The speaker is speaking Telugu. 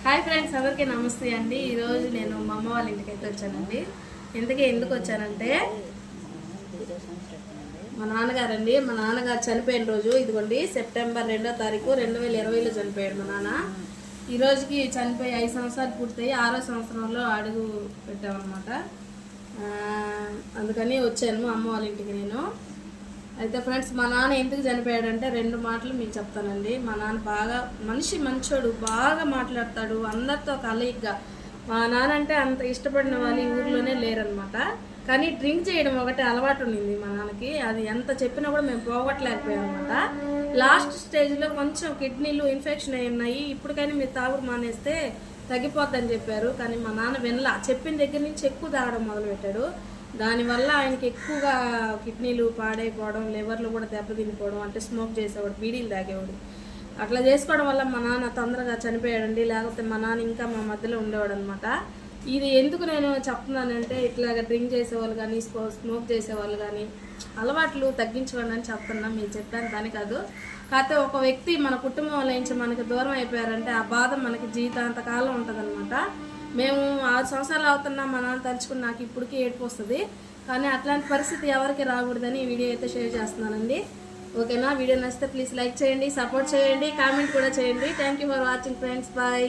హాయ్ ఫ్రెండ్స్, అందరికీ నమస్తే అండి. ఈరోజు నేను మా అమ్మ వాళ్ళ ఇంటికి అయితే వచ్చానండి. ఎందుకు వచ్చానంటే మా నాన్నగారు చనిపోయిన రోజు ఇదిగోండి, సెప్టెంబర్ 2వ తారీఖు 2020లో చనిపోయాడు మా నాన్న. ఈ రోజుకి చనిపోయి 5 సంవత్సరాలు పూర్తయి 6వ సంవత్సరంలో అడుగు పెట్టామన్నమాట. అందుకని వచ్చాను మా అమ్మ వాళ్ళ ఇంటికి నేను. అయితే ఫ్రెండ్స్, మా నాన్న ఎందుకు చనిపోయాడంటే 2 మాటలు మీకు చెప్తానండి. మా నాన్న బాగా మంచోడు, బాగా మాట్లాడతాడు, అందరితో కలయిగ్గా. మా నాన్న అంటే అంత ఇష్టపడిన వాళ్ళు ఈ ఊర్లోనే లేరనమాట. కానీ డ్రింక్ చేయడం ఒకటి అలవాటు ఉండింది మా నాన్నకి. అది ఎంత చెప్పినా కూడా మేము పోగొట్టలేకపోయాం అనమాట. లాస్ట్ స్టేజ్లో కొంచెం కిడ్నీలు ఇన్ఫెక్షన్ అయి ఉన్నాయి, ఇప్పటికైనా మీరు తాగుడు మానేస్తే తగ్గిపోద్దని చెప్పారు. కానీ మా నాన్న వినలా. చెప్పిన దగ్గర నుంచి ఎక్కువ తాగడం మొదలుపెట్టాడు. దానివల్ల ఆయనకి ఎక్కువగా కిడ్నీలు పాడైపోవడం, లివర్లు కూడా దెబ్బతినిపోవడం, అంటే స్మోక్ చేసేవాడు, బీడీలు తాగేవాడు. అట్లా చేసుకోవడం వల్ల మా నాన్న తొందరగా చనిపోయాడండి. లేకపోతే మా నాన్న ఇంకా మా మధ్యలో ఉండేవాడు అనమాట. ఇది ఎందుకు నేను చెప్తున్నానంటే, ఇట్లాగ డ్రింక్ చేసేవాళ్ళు కానీ, స్మోక్ చేసేవాళ్ళు కానీ అలవాట్లు తగ్గించుకోండి అని చెప్తున్నా. మీరు చెప్పాను దాని కాదు. కాకపోతే ఒక వ్యక్తి మన కుటుంబం నుంచి మనకి దూరం అయిపోయారంటే ఆ బాధ మనకి జీవితాంతకాలం ఉంటుంది. మేము 6 సంవత్సరాలు అవుతున్నా మా నాన్న తలుచుకుని నాకు ఇప్పటికీ ఏడుపు వస్తుంది. కానీ అట్లాంటి పరిస్థితి ఎవరికి రాకూడదని ఈ వీడియో అయితే షేర్ చేస్తున్నానండి. ఓకేనా? వీడియో నచ్చితే ప్లీజ్ లైక్ చేయండి, సపోర్ట్ చేయండి, కామెంట్ కూడా చేయండి. Thank you for watching friends. Bye.